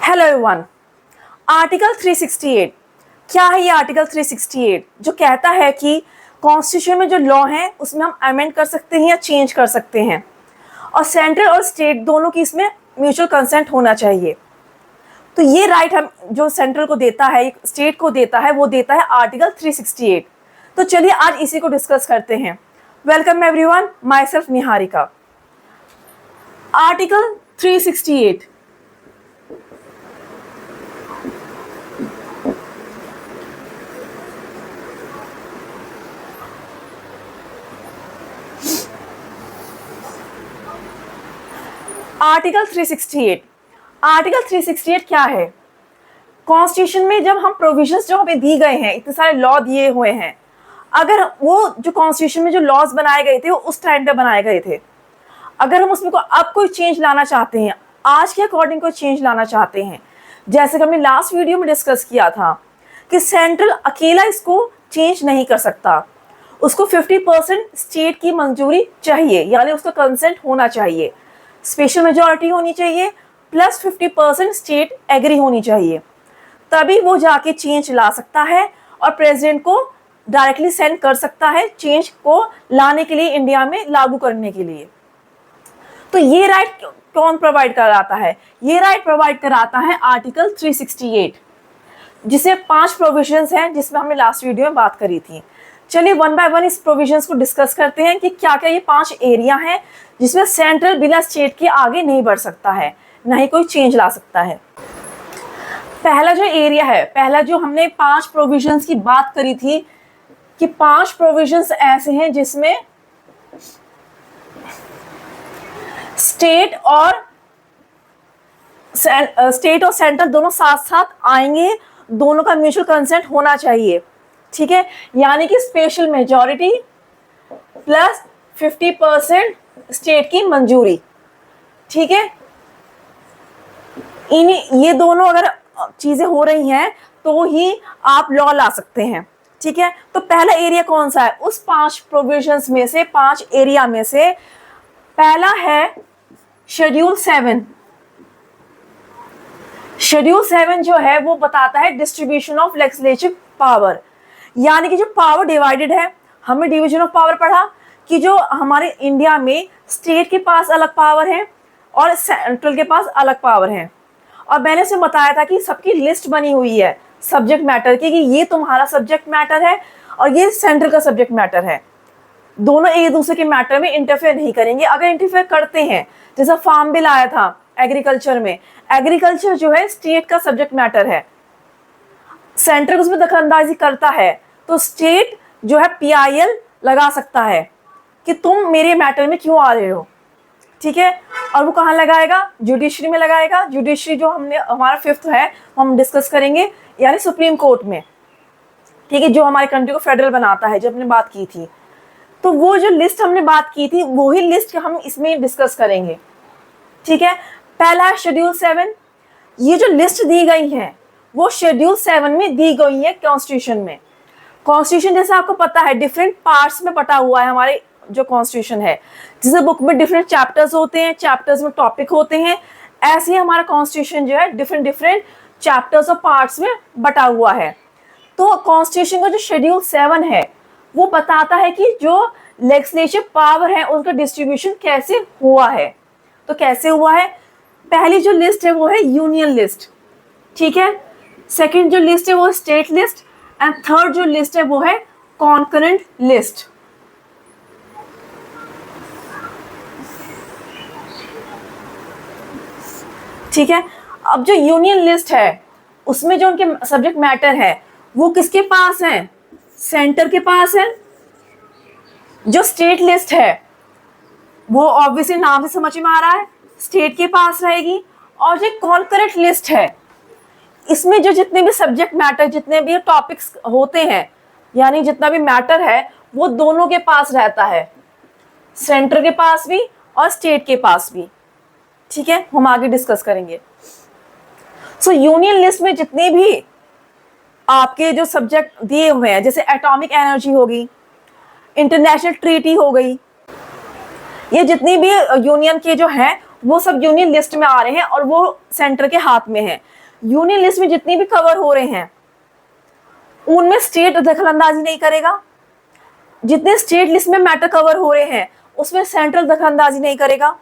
Hello everyone. Article 368 क्या है? ये आर्टिकल 368 जो कहता है कि कॉन्स्टिट्यूशन में जो लॉ है उसमें हम अमेंड कर सकते हैं या चेंज कर सकते हैं, और सेंट्रल और स्टेट दोनों की इसमें म्यूचुअल कंसेंट होना चाहिए। तो ये राइट हम जो सेंट्रल को देता है, स्टेट को देता है, वो देता है आर्टिकल 368। तो चलिए आज इसी को डिस्कस करते हैं। Welcome everyone, my self Niharika. Article 368 article 368 क्या है? कॉन्स्टिट्यूशन में जब हम प्रोविजंस जो हमें दी गए हैं, इतने सारे लॉ दिए हुए हैं, अगर वो जो कॉन्स्टिट्यूशन में जो लॉज बनाए गए थे वो उस टाइम पे बनाए गए थे, अगर हम उसमें अब कोई चेंज लाना चाहते हैं, आज के अकॉर्डिंग कोई चेंज लाना चाहते हैं, जैसे कि हमने लास्ट वीडियो में डिस्कस किया था कि सेंट्रल अकेला इसको चेंज नहीं कर सकता, उसको 50% स्टेट की मंजूरी चाहिए, यानी उसका कंसेंट होना चाहिए, स्पेशल मेजॉरिटी होनी चाहिए, प्लस 50% स्टेट एग्री होनी चाहिए, तभी वो जाके चेंज ला सकता है और प्रेसिडेंट को डायरेक्टली सेंड कर सकता है चेंज को लाने के लिए, इंडिया में लागू करने के लिए। तो ये राइट कौन प्रोवाइड कराता है? ये राइट प्रोवाइड कराता है आर्टिकल 368, जिसे 5 प्रोविजंस हैं जिसमें हमने लास्ट वीडियो में बात करी थी। चलिए वन बाय वन इस प्रोविजंस को डिस्कस करते हैं कि क्या क्या ये 5 एरिया हैं जिसमें सेंट्रल बिना स्टेट के आगे नहीं बढ़ सकता है, ना ही कोई चेंज ला सकता है। पहला जो एरिया है, पहला जो हमने 5 प्रोविजंस की बात करी थी कि 5 प्रोविजंस ऐसे हैं जिसमें स्टेट और सेंट्रल दोनों साथ साथ आएंगे, दोनों का म्यूचुअल कंसेंट होना चाहिए, ठीक है। यानी कि स्पेशल मेजॉरिटी प्लस 50% स्टेट की मंजूरी, ठीक है। ये दोनों अगर चीजें हो रही हैं तो ही आप लॉ ला सकते हैं, ठीक है। तो पहला एरिया कौन सा है? उस 5 प्रोविजंस में से, 5 एरिया में से पहला है शेड्यूल 7। शेड्यूल 7 जो है वो बताता है डिस्ट्रीब्यूशन ऑफ लेजिस्लेटिव पावर, यानी कि जो पावर डिवाइडेड है। हमने डिवीजन ऑफ पावर पढ़ा कि जो हमारे इंडिया में स्टेट के पास अलग पावर है और सेंट्रल के पास अलग पावर है, और मैंने से बताया था कि सबकी लिस्ट बनी हुई है सब्जेक्ट मैटर की, कि ये तुम्हारा सब्जेक्ट मैटर है और ये सेंट्रल का सब्जेक्ट मैटर है। दोनों एक दूसरे के मैटर में इंटरफेयर नहीं करेंगे। अगर इंटरफेयर करते हैं, जैसा फार्म बिल आया था एग्रीकल्चर में, एग्रीकल्चर जो है स्टेट का सब्जेक्ट मैटर है, सेंट्रल उसमें दखलंदाजी करता है, तो स्टेट जो है PIL लगा सकता है कि तुम मेरे मैटर में क्यों आ रहे हो, ठीक है। और वो कहाँ लगाएगा? जुडिशरी में लगाएगा। जुडिशरी जो हमारा 5th है हम डिस्कस करेंगे, यानी सुप्रीम कोर्ट में, ठीक है, जो हमारे कंट्री को फेडरल बनाता है, जब हमने बात की थी। तो वो जो लिस्ट हमने बात की थी वही लिस्ट हम इसमें डिस्कस करेंगे, ठीक है। पहला है शेड्यूल 7। ये जो लिस्ट दी गई है वो शेड्यूल 7 में दी गई है कॉन्स्टिट्यूशन में। कॉन्स्टिट्यूशन जैसे आपको पता है डिफरेंट पार्ट्स में बटा हुआ है हमारे जो कॉन्स्टिट्यूशन है, जैसे बुक में डिफरेंट चैप्टर्स होते हैं, चैप्टर्स में टॉपिक होते हैं, ऐसे ही हमारा कॉन्स्टिट्यूशन जो है डिफरेंट चैप्टर्स और पार्ट्स में बटा हुआ है। तो कॉन्स्टिट्यूशन का जो शेड्यूल 7 है वो बताता है कि जो लेजिस्लेटिव पावर है उनका डिस्ट्रीब्यूशन कैसे हुआ है। तो कैसे हुआ है? पहली जो लिस्ट है वो है यूनियन लिस्ट, ठीक है। सेकंड जो लिस्ट है वो स्टेट लिस्ट, एंड थर्ड जो लिस्ट है वो है कॉन्करेंट लिस्ट, ठीक है। अब जो यूनियन लिस्ट है उसमें जो उनके सब्जेक्ट मैटर है वो किसके पास है? सेंटर के पास है। जो स्टेट लिस्ट है वो ऑब्वियसली नाम से समझ में आ रहा है स्टेट के पास रहेगी। और जो कॉन्करेंट लिस्ट है इसमें जो जितने भी सब्जेक्ट मैटर, जितने भी टॉपिक्स होते हैं, यानी जितना भी मैटर है वो दोनों के पास रहता है, सेंटर के पास भी और स्टेट के पास भी, ठीक है। हम आगे डिस्कस करेंगे। सो यूनियन लिस्ट में जितने भी आपके जो सब्जेक्ट दिए हुए हैं, जैसे एटॉमिक एनर्जी होगी, इंटरनेशनल ट्रीटी हो गई, ये जितनी भी यूनियन के जो हैं वो सब यूनियन लिस्ट में आ रहे हैं और वो सेंटर के हाथ में है। यूनियन लिस्ट में जितनी भी कवर हो रहे हैं उनमें स्टेट दखलंदाजी नहीं करेगा। जितने स्टेट लिस्ट में मैटर कवर हो रहे हैं उसमें सेंट्रल दखलंदाजी नहीं करेगा।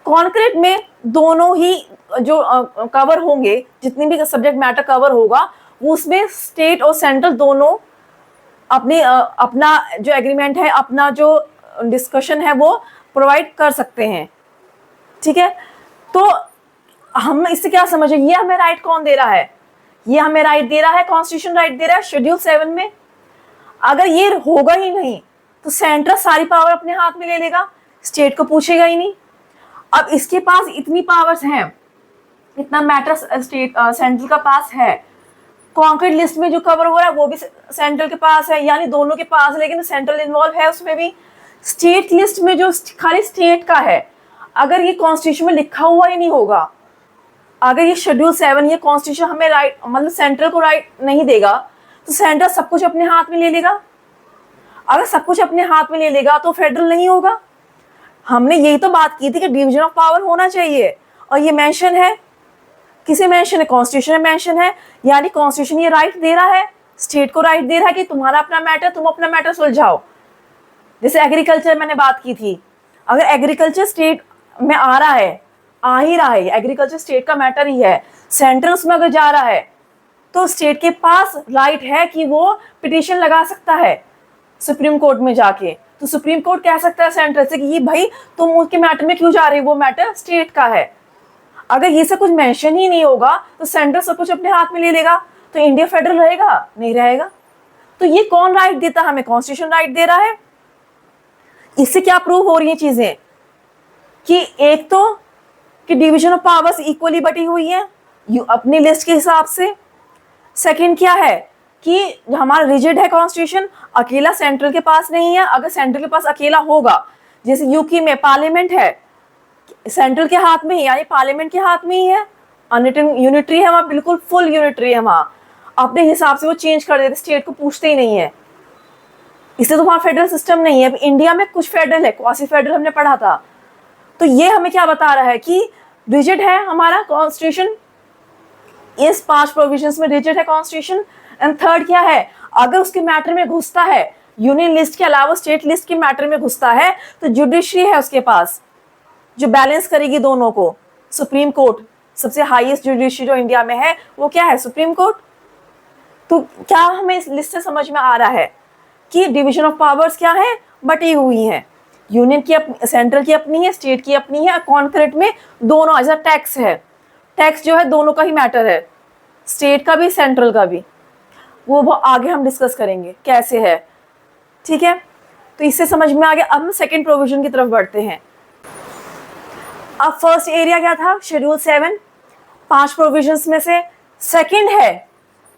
कॉन्क्रीट में दोनों ही जो कवर होंगे, जितनी भी सब्जेक्ट मैटर कवर होगा उसमें स्टेट और सेंट्रल दोनों अपना जो एग्रीमेंट है, अपना जो डिस्कशन है वो प्रोवाइड कर सकते हैं। ठीक है, तो हम इससे क्या समझे, ये हमें राइट कौन दे रहा है? ये हमें राइट दे रहा है, कॉन्स्टिट्यूशन राइट दे रहा है शेड्यूल 7 में। अगर ये होगा ही नहीं तो सेंट्रल सारी पावर अपने हाथ में ले लेगा, स्टेट को पूछेगा ही नहीं। अब इसके पास इतनी पावर्स हैं, इतना मैटर स्टेट सेंट्रल का पास है। कॉन्क्रीट लिस्ट में जो कवर हो रहा है वो भी सेंट्रल के पास है, यानी दोनों के पास, लेकिन सेंट्रल इन्वॉल्व है उसमें भी। स्टेट लिस्ट में जो खाली स्टेट का है, अगर ये कॉन्स्टिट्यूशन में लिखा हुआ ही नहीं होगा, अगर ये शेड्यूल 7 ये कॉन्स्टिट्यूशन हमें राइट मतलब सेंट्रल को राइट नहीं देगा तो सेंट्रल सब कुछ अपने हाथ में ले लेगा। अगर सब कुछ अपने हाथ में ले लेगा तो फेडरल नहीं होगा। हमने यही तो बात की थी कि डिवीजन ऑफ पावर होना चाहिए, और ये मेंशन है, किसे मेंशन है? कॉन्स्टिट्यूशन में मेंशन है, यानी कॉन्स्टिट्यूशन ये राइट दे रहा है, स्टेट को राइट दे रहा है कि तुम्हारा अपना मैटर, तुम अपना मैटर सुलझाओ। जैसे एग्रीकल्चर मैंने बात की थी, अगर एग्रीकल्चर स्टेट में आ रहा है, आ ही रहा है, एग्रीकल्चर स्टेट का मैटर ही है, सेंट्रल उसमें अगर जा रहा है तो स्टेट के पास राइट है कि वो पिटीशन लगा सकता है सुप्रीम कोर्ट में जाके। तो सुप्रीम कोर्ट कह सकता है सेंट्रल से कि ये भाई तुम उसके मैटर में क्यों जा रहे हो, वो मैटर स्टेट का है। अगर ये सब कुछ मेंशन ही नहीं होगा तो सेंट्रल सब कुछ अपने हाथ में ले लेगा, तो इंडिया फेडरल रहेगा? नहीं रहेगा। तो ये कौन राइट देता? हमें कॉन्स्टिट्यूशन राइट दे रहा है। इससे क्या प्रूव हो रही है चीजें कि एक तो कि डिवीजन ऑफ पावर्स इक्वली बटी हुई है अपनी लिस्ट के हिसाब से। सेकंड क्या है कि हमारा रिजिड है कॉन्स्टिट्यूशन, अकेला सेंट्रल के पास नहीं है। अगर सेंट्रल के पास अकेला होगा, जैसे यूके में पार्लियामेंट है सेंट्रल के हाथ में ही, यानी पार्लियामेंट के हाथ में ही है, यूनिटरी है वहाँ, बिल्कुल फुल यूनिटरी है वहाँ, अपने हिसाब से वो चेंज कर देते, स्टेट को पूछते ही नहीं है। इसलिए तो वहाँ फेडरल सिस्टम नहीं है। इंडिया में कुछ फेडरल है, क्वासी फेडरल हमने पढ़ा था। तो ये हमें क्या बता रहा है कि रिजिड है हमारा कॉन्स्टिट्यूशन, इस 5 प्रोविजंस में रिजिड है कॉन्स्टिट्यूशन। एंड थर्ड क्या है, अगर उसके मैटर में घुसता है, यूनियन लिस्ट के अलावा स्टेट लिस्ट के मैटर में घुसता है, तो जुडिशरी है उसके पास जो बैलेंस करेगी दोनों को। सुप्रीम कोर्ट, सबसे हाईएस्ट जुडिशरी जो इंडिया में है वो क्या है? Supreme court. तो क्या हमें इस लिस्ट से समझ में आ रहा है कि डिवीजन ऑफ पावर्स क्या है? बटी हुई है। यूनियन की सेंट्रल की अपनी है, स्टेट की अपनी है। कॉन्क्रीट में दोनों, ऐसा टैक्स है, टैक्स जो है दोनों का ही मैटर है, स्टेट का भी सेंट्रल का भी। वो आगे हम डिस्कस करेंगे कैसे है। ठीक है, तो इससे समझ में आ गया। अब हम सेकेंड प्रोविजन की तरफ बढ़ते हैं। अब फर्स्ट एरिया क्या था? शेड्यूल 7, 5 प्रोविजंस में से सेकेंड है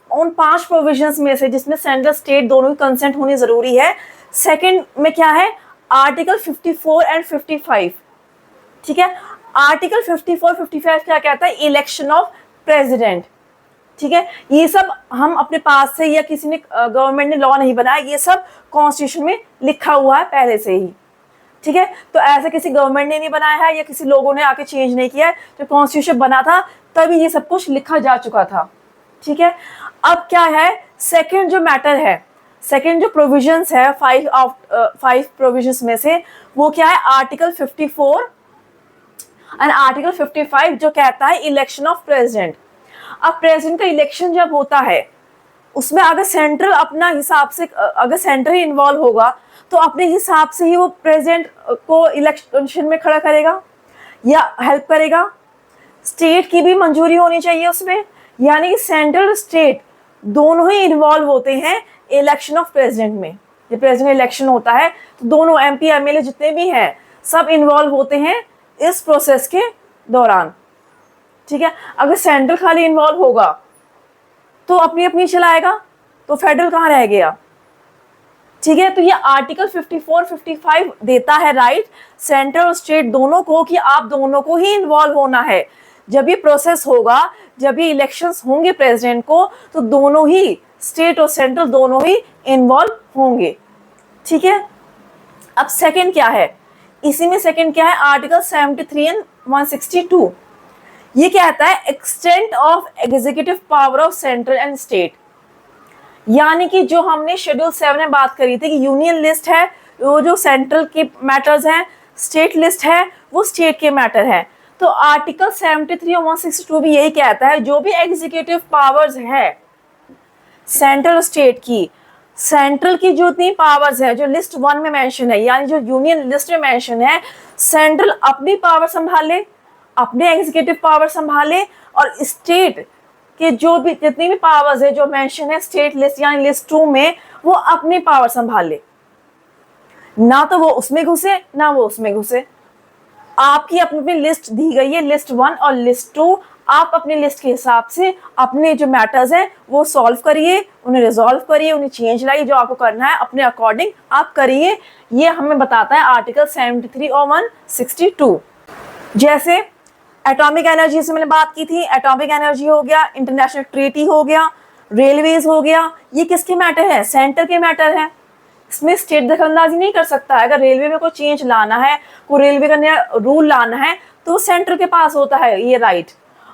उन 5 प्रोविजंस में से जिसमें सेंट्रल स्टेट दोनों की कंसेंट होनी जरूरी है। सेकेंड में क्या है? Article 54 and 55। ठीक है, आर्टिकल 54, 55 क्या कहता है? Election of president. ठीक है, ये सब हम अपने पास से या किसी ने गवर्नमेंट ने लॉ नहीं बनाया, ये सब कॉन्स्टिट्यूशन में लिखा हुआ है पहले से ही। ठीक है, तो ऐसा किसी गवर्नमेंट ने नहीं बनाया है या किसी लोगों ने आके चेंज नहीं किया है। जब कॉन्स्टिट्यूशन बना था तभी ये सब कुछ लिखा जा चुका था। ठीक है, अब क्या है? सेकेंड जो मैटर है, सेकेंड जो प्रोविजंस है 5 प्रोविजंस में से, वो क्या है? आर्टिकल 54 एंड आर्टिकल 55 जो कहता है इलेक्शन ऑफ प्रेसिडेंट। अब प्रेसिडेंट का इलेक्शन जब होता है उसमें अगर सेंट्रल अपना हिसाब से, अगर सेंट्रल ही इन्वॉल्व होगा तो अपने हिसाब से ही वो प्रेसिडेंट को इलेक्शन में खड़ा करेगा या हेल्प करेगा। स्टेट की भी मंजूरी होनी चाहिए उसमें, यानी कि सेंट्रल स्टेट दोनों ही इन्वॉल्व होते हैं इलेक्शन ऑफ प्रेसिडेंट में। जब प्रेसिडेंट इलेक्शन होता है तो दोनों MP MLA जितने भी हैं सब इन्वॉल्व होते हैं इस प्रोसेस के दौरान। ठीक है, अगर सेंट्रल खाली इन्वॉल्व होगा तो अपनी अपनी चलाएगा, तो फेडरल कहाँ रह गया? ठीक है, तो ये आर्टिकल 54, 55 देता है राइट सेंट्रल और स्टेट दोनों को कि आप दोनों को ही इन्वॉल्व होना है। जब ये प्रोसेस होगा, जब ये इलेक्शंस होंगे प्रेसिडेंट को, तो दोनों ही स्टेट और सेंट्रल दोनों ही इन्वॉल्व होंगे। ठीक है, अब सेकंड क्या है? इसी में सेकंड क्या है? आर्टिकल 73 एंड 162 ये कहता है extent of executive power of central and state, यानी कि जो हमने शेड्यूल 7 में बात करी थी कि यूनियन लिस्ट है वो जो सेंट्रल के मैटर्स हैं, स्टेट लिस्ट है वो स्टेट के मैटर है। तो आर्टिकल 73 और 162 भी यही कहता है जो भी एग्जीक्यूटिव पावर्स है सेंट्रल और स्टेट की, सेंट्रल की जो इतनी पावर्स है जो लिस्ट 1 में मेंशन है, यानी जो यूनियन लिस्ट में मेंशन है, सेंट्रल अपनी पावर संभाले, अपने एग्जीक्यूटिव पावर संभाले, और स्टेट के जो भी जितनी भी पावर्स है जो मेंशन है स्टेट लिस्ट यानी लिस्ट 2 में, वो अपनी पावर संभाले, ना तो वो उसमें घुसे ना वो उसमें घुसे। आपकी अपनी लिस्ट दी गई है लिस्ट 1 और लिस्ट 2, आप अपनी लिस्ट के हिसाब से अपने जो मैटर्स हैं वो सॉल्व करिए, उन्हें रिजॉल्व करिए, उन्हें चेंज लाइए, जो आपको करना है अपने अकॉर्डिंग आप करिए। ये हमें बताता है आर्टिकल 73 और 162। जैसे एटॉमिक एनर्जी से मैंने बात की थी, एटॉमिक एनर्जी हो गया, इंटरनेशनल ट्रीटी हो गया, रेलवेज हो गया, ये किसके मैटर है? सेंटर के मैटर है। इसमें स्टेट दखलंदाजी नहीं कर सकता है। अगर रेलवे में कोई चेंज लाना है, कोई रेलवे का नया रूल लाना है, तो सेंटर के पास होता है ये राइट।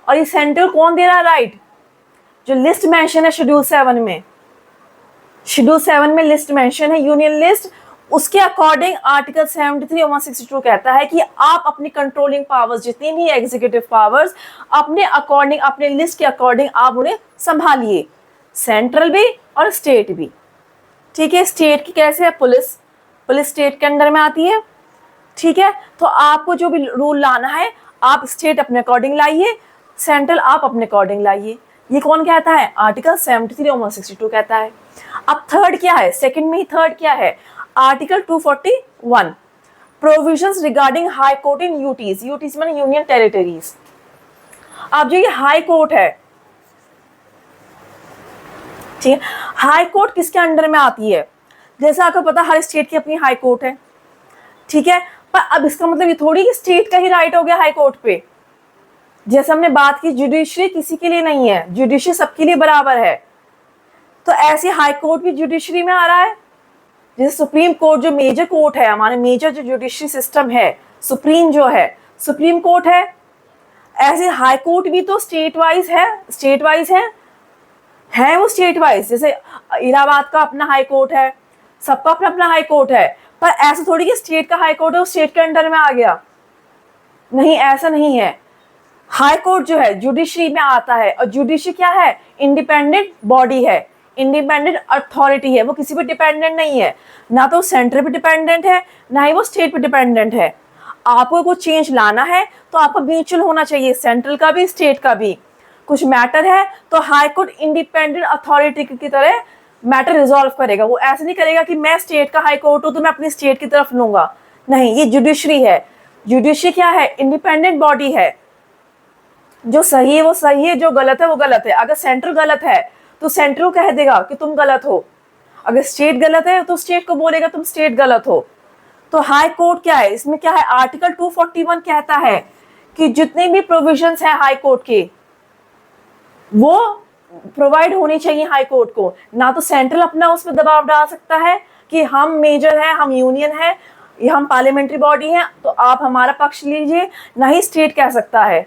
और ये सेंटर कौन दे रहा है राइट? जो लिस्ट मेंशन है शेड्यूल 7 में, शेड्यूल 7 में लिस्ट मेंशन है यूनियन लिस्ट, उसके अकॉर्डिंग आर्टिकल 73 और 162 कहता है कि आप अपनी कंट्रोलिंग पावर्स जितनी भी एग्जीक्यूटिव पावर्स अपने अकॉर्डिंग, अपने लिस्ट के अकॉर्डिंग आप उन्हें संभालिए, सेंट्रल भी और स्टेट भी। ठीक है, स्टेट की कैसे है? पुलिस, पुलिस स्टेट के अंडर में आती है। ठीक है, तो आपको जो भी रूल लाना है आप स्टेट अपने अकॉर्डिंग लाइए, सेंट्रल आप अपने अकॉर्डिंग लाइए। ये कौन कहता है? आर्टिकल 73 और 162 कहता है। अब थर्ड क्या है? सेकंड में ही थर्ड क्या है? Article 241 provisions regarding high court in UTs, UTs माने यूनियन टेरिटरीज। अब जो ये हाई कोर्ट है, ठीक है, हाई कोर्ट किसके अंडर में आती है? जैसा आपको पता हर स्टेट की अपनी हाई कोर्ट है। ठीक है, पर अब इसका मतलब ये थोड़ी कि स्टेट का ही राइट हो गया हाई कोर्ट पे। जैसे हमने बात की जुडिशरी किसी के लिए नहीं है, जुडिशरी सबके लिए बराबर है, तो ऐसे हाई कोर्ट भी जुडिशरी में आ रहा है। जैसे सुप्रीम कोर्ट जो मेजर कोर्ट है, हमारे मेजर जो जुडिशरी सिस्टम है, सुप्रीम जो है सुप्रीम कोर्ट है, ऐसे हाई कोर्ट भी तो स्टेट वाइज है, स्टेट वाइज है वो स्टेट वाइज। जैसे इलाहाबाद का अपना हाई कोर्ट है, सबका अपना अपना हाई कोर्ट है, पर ऐसा थोड़ी कि स्टेट का हाई कोर्ट है वो स्टेट के अंडर में आ गया, नहीं, ऐसा नहीं है। हाई कोर्ट जो है जुडिशरी में आता है, और जुडिशरी क्या है? इंडिपेंडेंट बॉडी है, इंडिपेंडेंट अथॉरिटी है, वो किसी पे डिपेंडेंट नहीं है, ना तो सेंटर पे डिपेंडेंट है ना ही वो स्टेट पे डिपेंडेंट है। आपको कुछ चेंज लाना है तो आपको म्यूचुअल होना चाहिए, सेंट्रल का भी स्टेट का भी। कुछ मैटर है तो हाई कोर्ट इंडिपेंडेंट अथॉरिटी की तरह मैटर रिजॉल्व करेगा। वो ऐसे नहीं करेगा कि मैं स्टेट का हाई कोर्ट हूं तो मैं अपनी स्टेट की तरफ लूंगा, नहीं, ये जुडिशरी है। जुडिशरी क्या है? इंडिपेंडेंट बॉडी है, जो सही है वो सही है, जो गलत है वो गलत है। अगर सेंट्रल गलत है तो सेंट्रल कह देगा कि तुम गलत हो, अगर स्टेट गलत है तो स्टेट को बोलेगा तुम स्टेट गलत हो। तो हाई कोर्ट क्या है? इसमें क्या है? आर्टिकल 241 कहता है कि जितने भी प्रोविजंस हैं हाई कोर्ट के वो प्रोवाइड होनी चाहिए हाई कोर्ट को। ना तो सेंट्रल अपना उसमें दबाव डाल सकता है कि हम मेजर हैं, हम यूनियन है, ये हम पार्लियामेंट्री बॉडी हैं तो आप हमारा पक्ष लीजिए, ना ही स्टेट कह सकता है।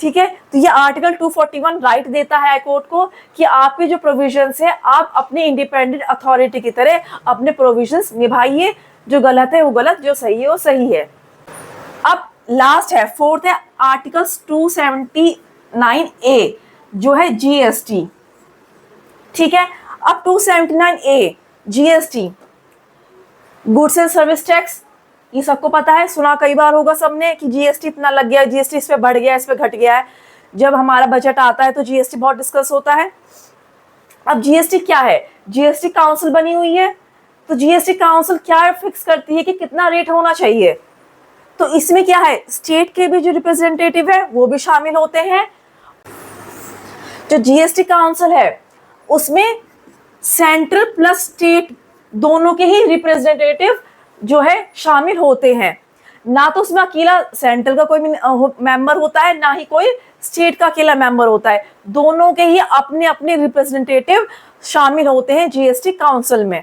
ठीक है, तो ये आर्टिकल 241 राइट देता है हाई कोर्ट को कि आपके जो प्रोविजंस है आप अपने इंडिपेंडेंट अथॉरिटी की तरह अपने प्रोविजंस निभाइए, जो गलत है वो गलत, जो सही है वो सही है। अब लास्ट है, फोर्थ है आर्टिकल 279A जो है जीएसटी। ठीक है, अब 279A GST, goods and service tax, ये सबको पता है, सुना कई बार होगा सबने कि जीएसटी इतना लग गया, जीएसटी इस पे बढ़ गया, इस पे घट गया है। जब हमारा बजट आता है तो जीएसटी बहुत डिस्कस होता है। अब जीएसटी क्या है? जीएसटी काउंसिल बनी हुई है, तो जीएसटी काउंसिल क्या फिक्स करती है कि कितना रेट होना चाहिए। तो इसमें क्या है? स्टेट के भी जो रिप्रेजेंटेटिव है वो भी शामिल होते हैं। जो जीएसटी काउंसिल है उसमें सेंट्रल प्लस स्टेट दोनों के ही रिप्रेजेंटेटिव जो है शामिल होते हैं। ना तो उसमें अकेला सेंट्रल का कोई मेंबर होता है, ना ही कोई स्टेट का अकेला मेंबर होता है, दोनों के ही अपने अपने रिप्रेजेंटेटिव शामिल होते हैं जीएसटी काउंसिल में।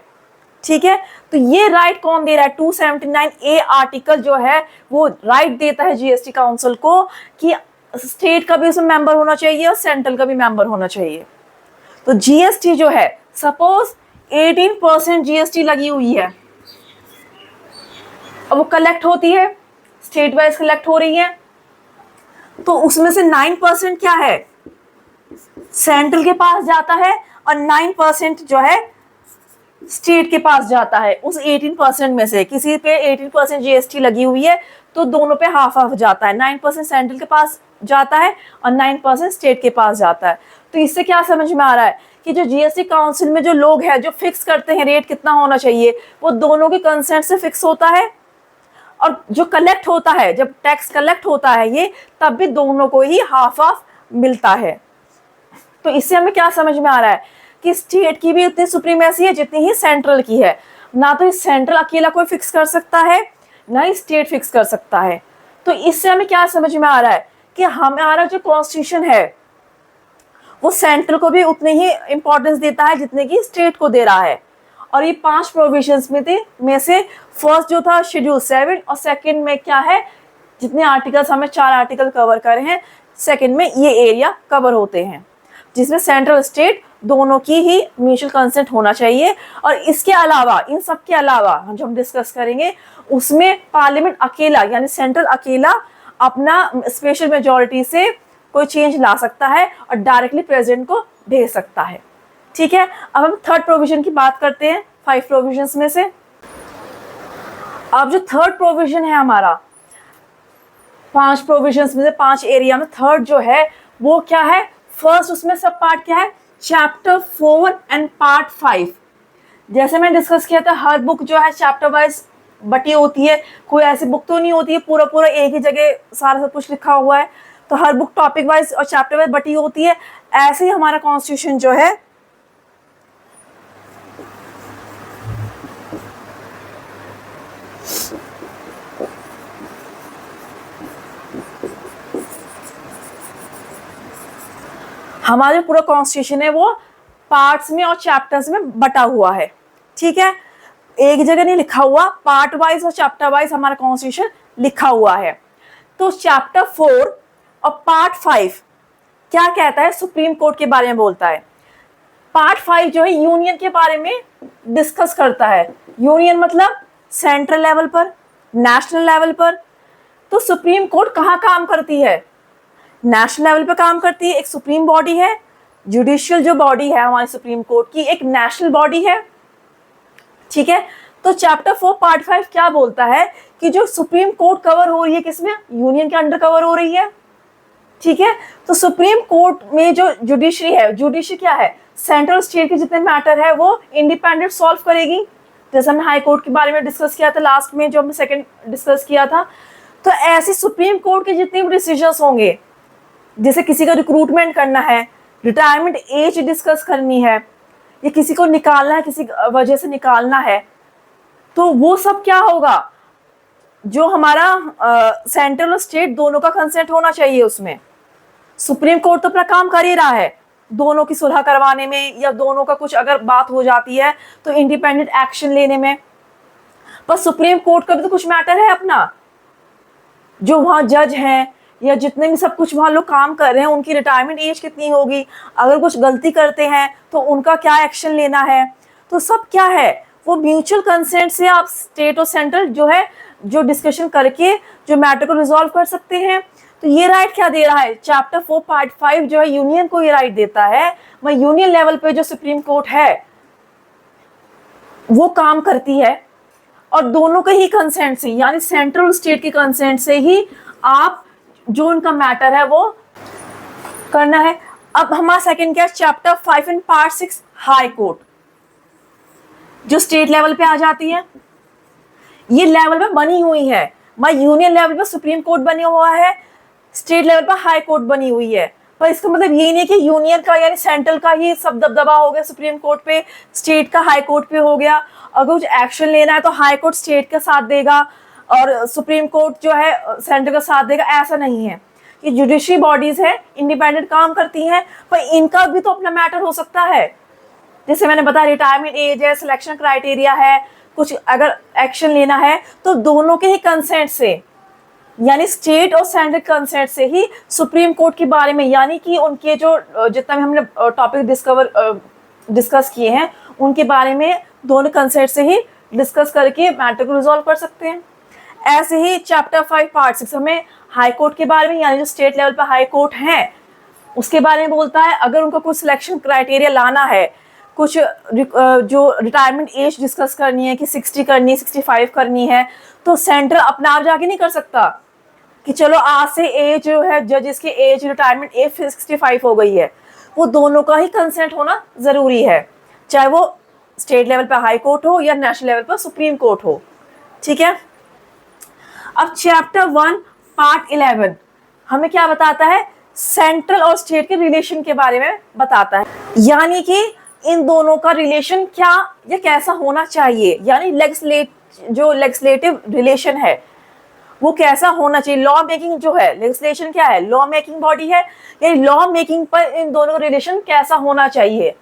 ठीक है, तो ये राइट कौन दे रहा है? 279A आर्टिकल जो है वो राइट देता है जीएसटी काउंसिल को कि स्टेट का भी उसमें मेंबर होना चाहिए और सेंट्रल का भी मेंबर होना चाहिए। तो जीएसटी जो है, सपोज 18% जीएसटी लगी हुई है, अब वो कलेक्ट होती है, स्टेट वाइज कलेक्ट हो रही है, तो उसमें से 9% क्या है? सेंट्रल के पास जाता है और 9% जो है स्टेट के पास जाता है। उस 18% में से किसी पे 18% जीएसटी लगी हुई है तो दोनों पे हाफ हाफ जाता है, 9% सेंट्रल के पास जाता है और 9% स्टेट के पास जाता है। तो इससे क्या समझ में आ रहा है कि जो जीएसटी काउंसिल में जो लोग हैं जो फिक्स करते हैं रेट कितना होना चाहिए, वो दोनों के कंसेंट से फिक्स होता है, और जो कलेक्ट होता है, जब टैक्स कलेक्ट होता है ये, तब भी दोनों को ही हाफ हाफ मिलता है। तो इससे हमें क्या समझ में आ रहा है कि स्टेट की भी उतनी सुप्रीमेसी है जितनी ही सेंट्रल की है। ना तो इस सेंट्रल अकेला कोई फिक्स कर सकता है, ना ही स्टेट फिक्स कर सकता है। तो इससे हमें क्या समझ में आ रहा है कि हमारा जो कॉन्स्टिट्यूशन है वो सेंट्रल को भी उतनी ही इंपॉर्टेंस देता है जितने की स्टेट को दे रहा है। और ये 5 प्रोविजंस में से फर्स्ट जो था शेड्यूल 7, और सेकंड में क्या है, जितने आर्टिकल्स हमें 4 आर्टिकल कवर करे हैं, सेकंड में ये एरिया कवर होते हैं, जिसमें सेंट्रल स्टेट दोनों की ही म्यूचुअल कंसेंट होना चाहिए। और इसके अलावा, इन सब के अलावा जो हम डिस्कस करेंगे उसमें पार्लियामेंट अकेला यानी सेंट्रल अकेला अपना स्पेशल मेजॉरिटी से कोई चेंज ला सकता है और डायरेक्टली प्रेसिडेंट को भेज सकता है। ठीक है, अब हम थर्ड प्रोविजन की बात करते हैं 5 प्रोविजंस में से। अब जो थर्ड प्रोविजन है हमारा, 5 प्रोविजंस में से 5 एरिया में थर्ड जो है वो क्या है? फर्स्ट उसमें सब पार्ट क्या है? Chapter 4 and part 5। जैसे मैंने डिस्कस किया था, हर बुक जो है चैप्टर वाइज बटी होती है, कोई ऐसी बुक तो नहीं होती है पूरा पूरा एक ही जगह सारा सब कुछ लिखा हुआ है, तो हर बुक टॉपिक वाइज और चैप्टर वाइज बटी होती है। ऐसे ही हमारा कॉन्स्टिट्यूशन जो है हमारा जो पूरा कॉन्स्टिट्यूशन है वो पार्ट्स में और चैप्टर्स में बटा हुआ है। ठीक है, एक जगह नहीं लिखा हुआ, पार्ट वाइज और चैप्टर वाइज हमारा कॉन्स्टिट्यूशन लिखा हुआ है। तो चैप्टर 4 और पार्ट 5 क्या कहता है? सुप्रीम कोर्ट के बारे में बोलता है। पार्ट 5 जो है यूनियन के बारे में डिस्कस करता है। यूनियन मतलब सेंट्रल लेवल पर, नेशनल लेवल पर। तो सुप्रीम कोर्ट कहाँ काम करती है? नेशनल लेवल पे काम करती है। एक सुप्रीम बॉडी है, जुडिशियल जो बॉडी है हमारी सुप्रीम कोर्ट की, एक नेशनल बॉडी है। ठीक है, तो चैप्टर 4 पार्ट 5 क्या बोलता है कि जो सुप्रीम कोर्ट कवर हो रही है किसमें? यूनियन के अंडर कवर हो रही है। ठीक है, तो सुप्रीम कोर्ट में जो जुडिशरी है, जुडिशरी क्या है? सेंट्रल स्टेट के जितने मैटर है वो इंडिपेंडेंट सॉल्व करेगी। जैसे हमने हाई कोर्ट के बारे में डिस्कस किया था लास्ट में, जो हमने सेकंड डिस्कस किया था। तो ऐसे सुप्रीम कोर्ट के जितने भी डिसीजंस होंगे, जैसे किसी का रिक्रूटमेंट करना है, रिटायरमेंट एज डिस्कस करनी है, या किसी को निकालना है, किसी वजह से निकालना है, तो वो सब क्या होगा? जो हमारा सेंट्रल और स्टेट दोनों का कंसेंट होना चाहिए उसमें। सुप्रीम कोर्ट तो अपना काम कर ही रहा है दोनों की सुलह करवाने में, या दोनों का कुछ अगर बात हो जाती है तो इंडिपेंडेंट एक्शन लेने में। पर सुप्रीम कोर्ट का भी तो कुछ मैटर है अपना। जो वहाँ जज हैं या जितने भी सब कुछ वहाँ लोग काम कर रहे हैं, उनकी रिटायरमेंट एज कितनी होगी, अगर कुछ गलती करते हैं तो उनका क्या एक्शन लेना है, तो सब क्या है वो म्यूचुअल कंसेंट से आप स्टेट और सेंट्रल जो है जो डिस्कशन करके जो मैटर को रिजॉल्व कर सकते हैं। तो ये राइट क्या दे रहा है? चैप्टर 4 पार्ट 5 जो है यूनियन को ये राइट देता है। वह यूनियन लेवल पे जो सुप्रीम कोर्ट है वो काम करती है, और दोनों के ही कंसेंट से, यानी सेंट्रल और स्टेट के कंसेंट से ही आप जो उनका मैटर है वो करना है। अब हमारा सेकंड क्या है? Chapter 5 and part 6 high court, जो स्टेट लेवल पे आ जाती है। ये लेवल पे बनी हुई है, यूनियन लेवल पे सुप्रीम कोर्ट बना हुआ है, स्टेट लेवल पर हाई कोर्ट बनी हुई है। पर इसका मतलब ये नहीं है कि यूनियन का यानी सेंट्रल का ही सब दबदबा हो गया सुप्रीम कोर्ट पे, स्टेट का हाई कोर्ट पे हो गया। अगर कुछ एक्शन लेना है तो हाई कोर्ट स्टेट का साथ देगा और सुप्रीम कोर्ट जो है सेंट्रल का साथ देगा, ऐसा नहीं है। ये जुडिशरी बॉडीज है, इंडिपेंडेंट काम करती हैं, पर इनका भी तो अपना मैटर हो सकता है। जैसे मैंने बताया रिटायरमेंट एज है, सिलेक्शन क्राइटेरिया है, कुछ अगर एक्शन लेना है तो दोनों के ही कंसेंट से, यानी स्टेट और सेंट्रल कंसेंट से ही सुप्रीम कोर्ट के बारे में, यानी कि उनके जो जितना भी हमने टॉपिक डिस्कस किए हैं उनके बारे में दोनों कंसेंट से ही डिस्कस करके मैटर को रिजॉल्व कर सकते हैं। ऐसे ही चैप्टर 5 पार्ट 6 हमें हाई कोर्ट के बारे में, यानी जो स्टेट लेवल पर हाई कोर्ट है उसके बारे में बोलता है। अगर उनको कुछ सिलेक्शन क्राइटेरिया लाना है, कुछ जो रिटायरमेंट एज डिस्कस करनी है कि 60 करनी है, 65 करनी है, तो सेंटर अपना आप जाके नहीं कर सकता कि चलो आज से एज जो है जजेस की एज, रिटायरमेंट एज 65 हो गई है। वो दोनों का ही कंसेंट होना ज़रूरी है, चाहे वो स्टेट लेवल पर हाई कोर्ट हो या नेशनल लेवल पर सुप्रीम कोर्ट हो। ठीक है। अब चैप्टर 1 पार्ट 11 हमें क्या बताता है? सेंट्रल और स्टेट के रिलेशन के बारे में बताता है, यानी कि इन दोनों का रिलेशन क्या या कैसा होना चाहिए, यानी लेजिस्लेटिव रिलेशन है वो कैसा होना चाहिए। लॉ मेकिंग जो है, लेजिस्लेशन क्या है? लॉ मेकिंग बॉडी है, यानी लॉ मेकिंग पर इन दोनों का रिलेशन कैसा होना चाहिए।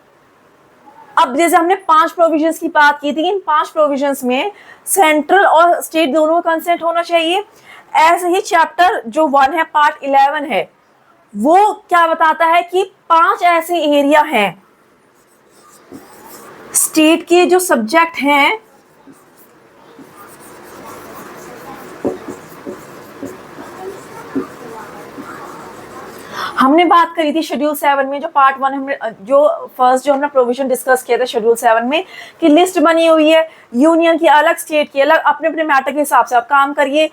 अब जैसे हमने 5 प्रोविजंस की बात की थी, इन 5 प्रोविजंस में सेंट्रल और स्टेट दोनों का कंसेंट होना चाहिए। ऐसे ही चैप्टर जो 1 है पार्ट 11 है, वो क्या बताता है कि 5 ऐसे एरिया हैं स्टेट के जो सब्जेक्ट हैं, हमने बात करी थी शेड्यूल 7 में, जो पार्ट 1 हमने जो हमने प्रोविजन डिस्कस किया था शेड्यूल 7 में, कि लिस्ट बनी हुई है यूनियन की अलग, स्टेट की अलग, अपने अपने मैटर के हिसाब से आप काम करिए।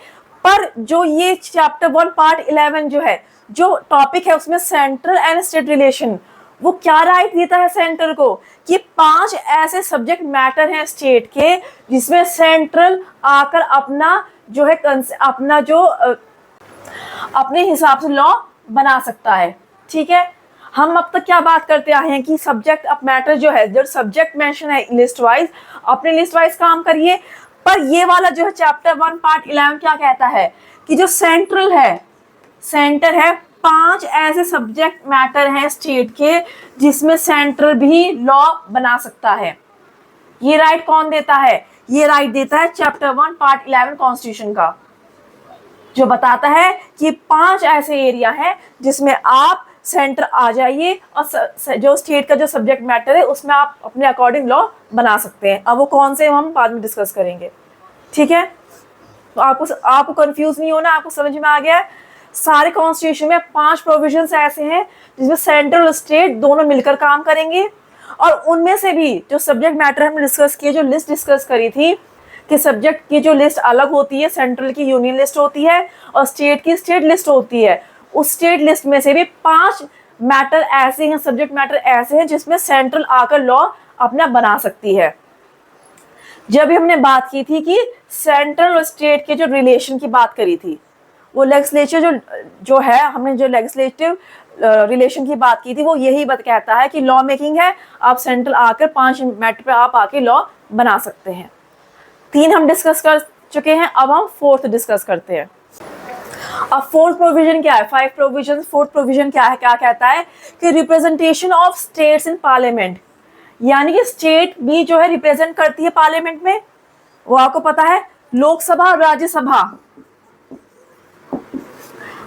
पर जो ये चैप्टर 1 पार्ट 11 जो है, जो टॉपिक है उसमें सेंट्रल एंड स्टेट रिलेशन, वो क्या राइट देता है सेंटर को कि 5 ऐसे सब्जेक्ट मैटर हैं स्टेट के जिसमें सेंट्रल आकर अपना जो है अपना जो अपने हिसाब से लॉ बना सकता है। ठीक है। हम अब तक क्या बात करते आए हैं कि सब्जेक्ट ऑफ मैटर जो है, जो सब्जेक्ट मेंशन है लिस्ट वाइज, अपने लिस्ट वाइज काम करिए। पर ये वाला जो है चैप्टर 1 पार्ट 11 क्या कहता है कि जो सेंटर है 5 ऐसे सब्जेक्ट मैटर हैं स्टेट के जिसमें सेंट्रल भी लॉ बना सकता है। ये राइट कौन देता है? ये राइट देता है चैप्टर 1 पार्ट 11 कॉन्स्टिट्यूशन का, जो बताता है कि 5 ऐसे एरिया हैं जिसमें आप सेंटर आ जाइए और जो स्टेट का जो सब्जेक्ट मैटर है उसमें आप अपने अकॉर्डिंग लॉ बना सकते हैं। अब वो कौन से हम बाद में डिस्कस करेंगे। ठीक है। तो आपको कंफ्यूज नहीं होना, आपको समझ में आ गया है। सारे कॉन्स्टिट्यूशन में 5 प्रोविजंस ऐसे हैं जिसमें सेंट्रल और स्टेट दोनों मिलकर काम करेंगे, और उनमें से भी जो सब्जेक्ट मैटर हमने डिस्कस किए, जो लिस्ट डिस्कस करी थी कि सब्जेक्ट की जो लिस्ट अलग होती है, सेंट्रल की यूनियन लिस्ट होती है और स्टेट की स्टेट लिस्ट होती है, उस स्टेट लिस्ट में से भी 5 मैटर ऐसे हैं, सब्जेक्ट मैटर ऐसे हैं जिसमें सेंट्रल आकर लॉ अपना बना सकती है। जब भी हमने बात की थी कि सेंट्रल और स्टेट के जो रिलेशन की बात करी थी, वो लेजिस्लेचर जो है, हमने जो लेजिस्लेटिव रिलेशन की बात की थी वो यही बात कहता है कि लॉ मेकिंग है, आप सेंट्रल आकर 5 मैटर पे आप आके लॉ बना सकते हैं। 3 हम डिस्कस कर चुके हैं, अब हम 4th डिस्कस करते हैं। अब 4th प्रोविजन क्या है? 5 प्रोविजन, 4th प्रोविजन क्या है? क्या कहता है कि representation of states in parliament, यानी कि स्टेट भी जो है रिप्रेजेंट करती है पार्लियामेंट में। वो आपको पता है लोकसभा और राज्यसभा,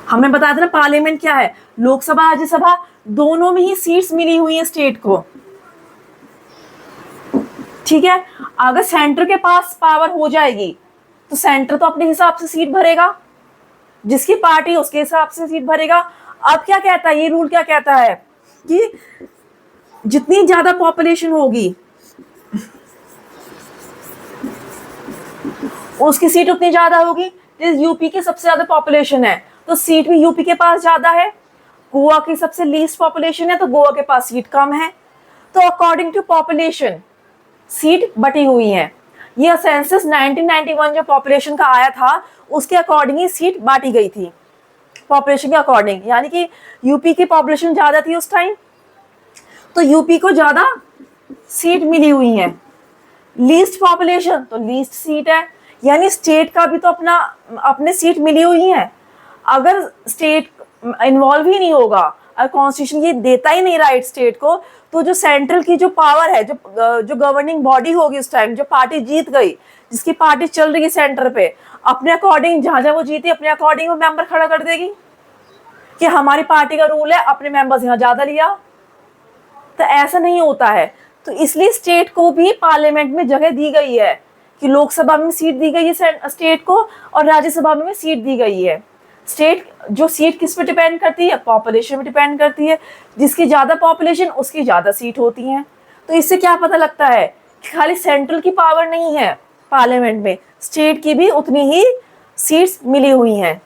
हमने बताया था ना पार्लियामेंट क्या है, लोकसभा राज्यसभा दोनों में ही सीट्स मिली हुई है स्टेट को। ठीक है। अगर सेंटर के पास पावर हो जाएगी तो सेंटर तो अपने हिसाब से सीट भरेगा, जिसकी पार्टी उसके हिसाब से सीट भरेगा। अब क्या कहता है ये रूल? क्या कहता है कि जितनी ज्यादा पॉपुलेशन होगी उसकी सीट उतनी ज्यादा होगी। जैसे यूपी की सबसे ज्यादा पॉपुलेशन है तो सीट भी यूपी के पास ज्यादा है, गोवा की सबसे लीस्ट पॉपुलेशन है तो गोवा के पास सीट कम है। तो अकॉर्डिंग टू पॉपुलेशन सीट बटी हुई है। यह सेंसस 1991 जो पॉपुलेशन का आया था उसके अकॉर्डिंग ही सीट बांटी गई थी, पॉपुलेशन के अकॉर्डिंग, यानी कि यूपी की पॉपुलेशन ज्यादा थी उस टाइम तो यूपी को ज्यादा सीट मिली हुई है। लीस्ट पॉपुलेशन तो लीस्ट सीट है, यानी स्टेट का भी तो अपने सीट मिली हुई है। अगर स्टेट इन्वॉल्व ही नहीं होगा, और कॉन्स्टिट्यूशन ये देता ही नहीं राइट स्टेट को, तो जो सेंट्रल की जो पावर है, जो गवर्निंग बॉडी होगी उस टाइम, जो पार्टी जीत गई, जिसकी पार्टी चल रही है सेंटर पे, अपने अकॉर्डिंग जहां जहां वो जीती अपने अकॉर्डिंग वो मेंबर खड़ा कर देगी कि हमारी पार्टी का रूल है, अपने मेंबर्स यहाँ ज्यादा लिया। तो ऐसा नहीं होता है। तो इसलिए स्टेट को भी पार्लियामेंट में जगह दी गई है कि लोकसभा में सीट दी गई है स्टेट को और राज्यसभा में सीट दी गई है। स्टेट जो सीट किस पे डिपेंड करती है, पॉपुलेशन पे डिपेंड करती है। जिसकी ज्यादा पॉपुलेशन उसकी ज्यादा सीट होती हैं। तो इससे क्या पता लगता है कि खाली सेंट्रल की पावर नहीं है पार्लियामेंट में, स्टेट की भी उतनी ही सीट्स मिली हुई हैं।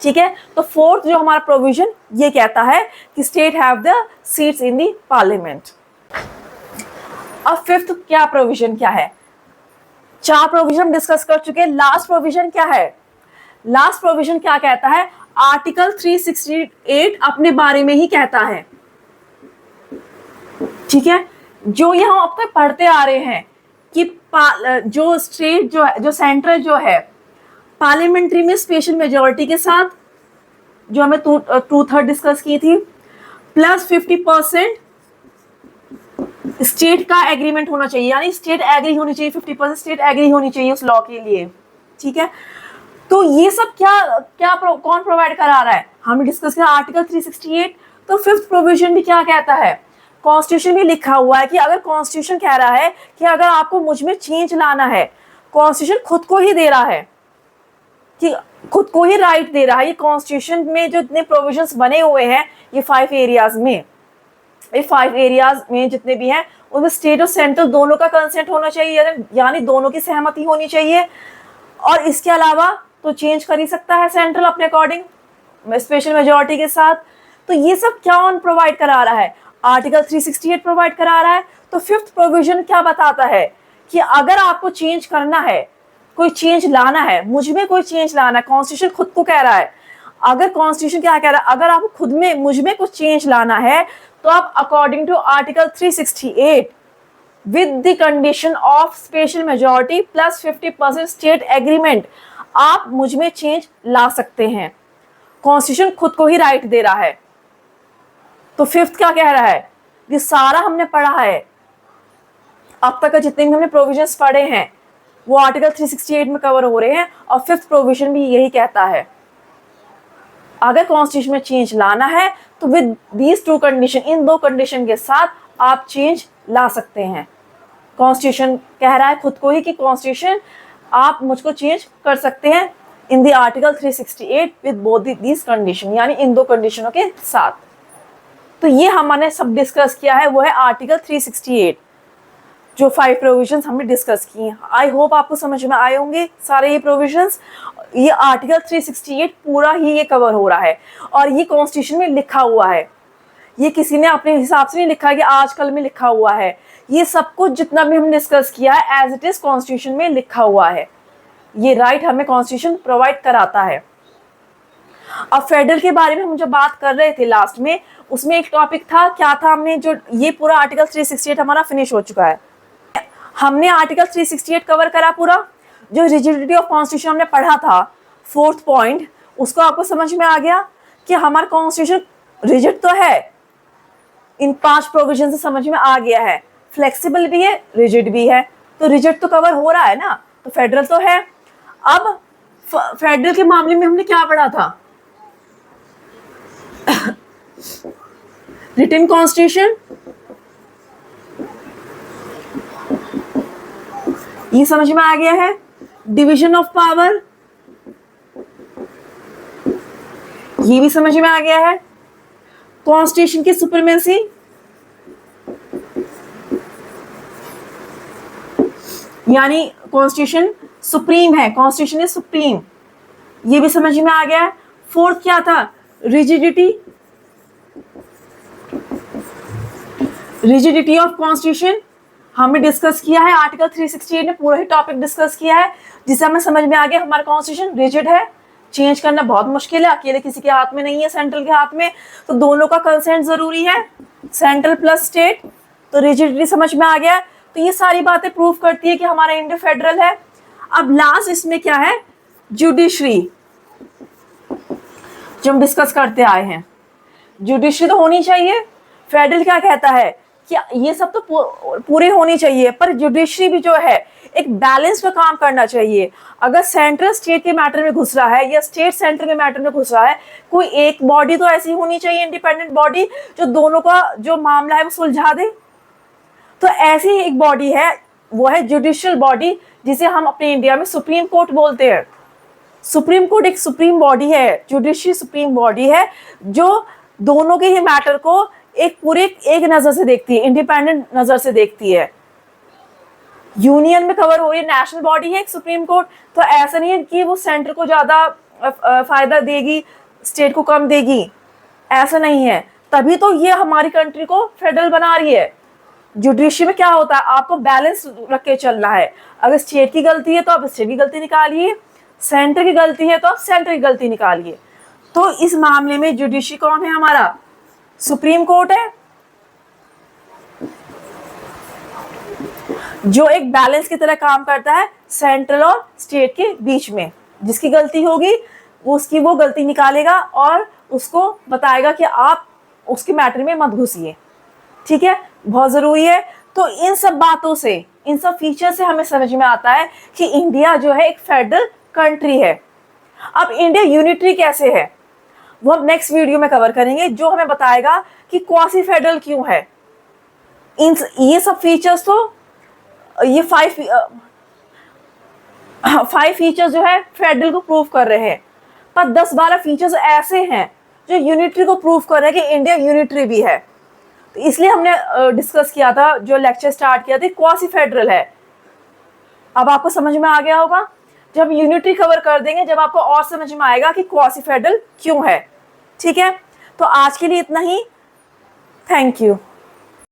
ठीक है, तो फोर्थ जो हमारा प्रोविजन ये कहता है कि state have the seats in the parliament. अब फिफ्थ क्या प्रोविजन क्या है? 4 प्रोविजन डिस्कस कर चुके हैं। लास्ट प्रोविजन क्या है? लास्ट प्रोविजन क्या कहता है? आर्टिकल 368 अपने बारे में ही कहता है। ठीक है, जो ये हम अब तक पढ़ते आ रहे हैं कि जो स्टेट जो है, जो सेंट्रल जो है, पार्लियामेंट्री में स्पेशल मेजॉरिटी के साथ, जो हमें 2/3 डिस्कस की थी, प्लस 50% स्टेट का एग्रीमेंट होना चाहिए, यानी स्टेट एग्री होनी चाहिए, 50% स्टेट एग्री होनी चाहिए उस लॉ के लिए। ठीक है, तो ये सब कौन प्रोवाइड करा रहा है? हमने डिस्कस किया आर्टिकल 368। तो फिफ्थ प्रोविजन भी क्या कहता है? कॉन्स्टिट्यूशन में लिखा हुआ है कि अगर कॉन्स्टिट्यूशन कह रहा है कि अगर आपको मुझ में चेंज लाना है, कॉन्स्टिट्यूशन खुद को ही दे रहा है कि खुद को ही राइट दे रहा है। ये कॉन्स्टिट्यूशन में जो इतने प्रोविजंस बने हुए हैं, ये 5 एरियाज में जितने भी हैं, उनमें स्टेट और सेंट्रल दोनों का कंसेंट होना चाहिए, यानी दोनों की सहमति होनी चाहिए। और इसके अलावा तो चेंज कर ही सकता है सेंट्रल अपने अकॉर्डिंग स्पेशल मेजॉरिटी के साथ। तो ये सब क्या प्रोवाइड करा रहा है? आर्टिकल 368 प्रोवाइड करा रहा है। तो फिफ्थ प्रोविजन क्या बताता है कि अगर आपको चेंज करना है, कोई चेंज लाना है, मुझ में कोई चेंज लाना है, कॉन्स्टिट्यूशन खुद को कह रहा है, अगर कॉन्स्टिट्यूशन क्या कह रहा है, अगर आपको खुद में मुझ में कुछ चेंज लाना है, तो आप according to article 368 with the condition of special majority plus 50% state agreement, आप मुझ में चेंज ला सकते हैं। कॉन्स्टिट्यूशन खुद को ही राइट दे रहा है। तो फिफ्थ क्या कह रहा है? ये सारा हमने पढ़ा है, अब तक जितने भी हमने प्रोविजंस पढ़े हैं वो आर्टिकल 368 में कवर हो रहे हैं। और फिफ्थ प्रोविजन भी यही कहता है, अगर कॉन्स्टिट्यूशन में चेंज लाना है तो with these 2 condition, in 2 condition के साथ आप चेंज ला सकते हैं। कॉन्स्टिट्यूशन कह रहा है खुद को ही कि कॉन्स्टिट्यूशन आप मुझको चेंज कर सकते हैं in the article 368 with both these condition, यानी इन 2 कंडीशनों के साथ। तो ये हमने सब डिस्कस किया है, वो है आर्टिकल 368, जो 5 प्रोविजंस हमने डिस्कस किए हैं। आई होप आपको समझ में आए होंगे सारे ये प्रोविजंस। ये आर्टिकल 368 पूरा ही ये कवर हो रहा है और ये कॉन्स्टिट्यूशन में लिखा हुआ है। ये किसी ने अपने हिसाब से नहीं लिखा कि आजकल में लिखा हुआ है। ये सब कुछ जितना भी हमने डिस्कस किया है एज इट इज कॉन्स्टिट्यूशन में लिखा हुआ है। ये राइट हमें कॉन्स्टिट्यूशन प्रोवाइड कराता है। अब फेडरल के बारे में हम जब बात कर रहे थे लास्ट में, उसमें एक टॉपिक था, क्या था, हमने जो ये पूरा आर्टिकल 368 हमारा फिनिश हो चुका है। हमने आर्टिकल 368 कवर करा पूरा। जो रिजिडिटी ऑफ कॉन्स्टिट्यूशन हमने पढ़ा था, 4th पॉइंट, उसको आपको समझ में आ गया कि हमारा कॉन्स्टिट्यूशन रिजिड तो है, इन 5 प्रोविजन से समझ में आ गया है, फ्लेक्सिबल भी है, रिजिड भी है। तो रिजिड तो कवर हो रहा है ना, तो फेडरल तो है। अब फेडरल के मामले में हमने क्या पढ़ा था? रिटन कॉन्स्टिट्यूशन, ये समझ में आ गया है। डिवीजन ऑफ पावर, ये भी समझ में आ गया है। कॉन्स्टिट्यूशन की सुप्रीमेसी, यानी कॉन्स्टिट्यूशन सुप्रीम है, कॉन्स्टिट्यूशन इज सुप्रीम, ये भी समझ में आ गया है। 4th क्या था? रिजिडिटी ऑफ कॉन्स्टिट्यूशन हमने डिस्कस किया है, आर्टिकल 368 ने पूरा ही टॉपिक डिस्कस किया है, जिससे हमें समझ में आ गया हमारा कॉन्स्टिट्यूशन रिजिड है, चेंज करना बहुत मुश्किल है, अकेले किसी के हाथ में नहीं है, सेंट्रल के हाथ में, तो दोनों का कंसेंट जरूरी है, सेंट्रल प्लस स्टेट। तो रिजिडिटी समझ में आ गया। तो ये सारी बातें प्रूव करती है कि हमारा इंडिया फेडरल है। अब लास्ट इसमें क्या है? जुडिशरी, जो हम डिस्कस करते आए हैं। जुडिशरी तो होनी चाहिए। फेडरल क्या कहता है कि ये सब तो पूरे होनी चाहिए, पर जुडिशरी भी जो है एक बैलेंस पे काम करना चाहिए। अगर सेंट्रल स्टेट के मैटर में घुस रहा है या स्टेट सेंटर के मैटर में घुस रहा है, कोई एक बॉडी तो ऐसी होनी चाहिए, इंडिपेंडेंट बॉडी, जो दोनों का जो मामला है वो सुलझा दे। तो ऐसी ही एक बॉडी है, वो है जुडिशियल बॉडी, जिसे हम अपने इंडिया में सुप्रीम कोर्ट बोलते हैं। सुप्रीम कोर्ट एक सुप्रीम बॉडी है, जुडिशरी सुप्रीम बॉडी है, जो दोनों के ही मैटर को एक पूरे एक नजर से देखती है, इंडिपेंडेंट नजर से देखती है। यूनियन में कवर हो रही नेशनल बॉडी है एक सुप्रीम कोर्ट, तो ऐसा नहीं है कि वो सेंटर को ज्यादा फायदा देगी, स्टेट को कम देगी, ऐसा नहीं है। तभी तो ये हमारी कंट्री को फेडरल बना रही है। जुडिशरी में क्या होता है, आपको बैलेंस रख के चलना है। अगर स्टेट की गलती है तो आप स्टेट की गलती निकालिए, सेंटर की गलती है तो आप सेंटर की गलती निकालिए। तो इस मामले में जुडिशरी कौन है, हमारा सुप्रीम कोर्ट है, जो एक बैलेंस की तरह काम करता है सेंट्रल और स्टेट के बीच में। जिसकी गलती होगी उसकी वो गलती निकालेगा और उसको बताएगा कि आप उसके मैटर में मत घुसिए। ठीक है, बहुत जरूरी है। तो इन सब बातों से, इन सब फीचर से हमें समझ में आता है कि इंडिया जो है एक फेडरल कंट्री है। अब इंडिया यूनिटरी कैसे है वो हम नेक्स्ट वीडियो में कवर करेंगे, जो हमें बताएगा कि क्वासी फेडरल क्यों है। ये सब फीचर्स तो ये फाइव फीचर्स जो है फेडरल को प्रूव कर रहे हैं, पर 10-12 फीचर्स ऐसे हैं जो यूनिटरी को प्रूव कर रहे हैं कि इंडिया यूनिटरी भी है। तो इसलिए हमने डिस्कस किया था, जो लेक्चर स्टार्ट किया था, क्वासी फेडरल है। अब आपको समझ में आ गया होगा। जब यूनिटरी कवर कर देंगे, जब आपको और समझ में आएगा कि क्वासी फेडरल क्यों है। ठीक है, तो आज के लिए इतना ही। Thank you.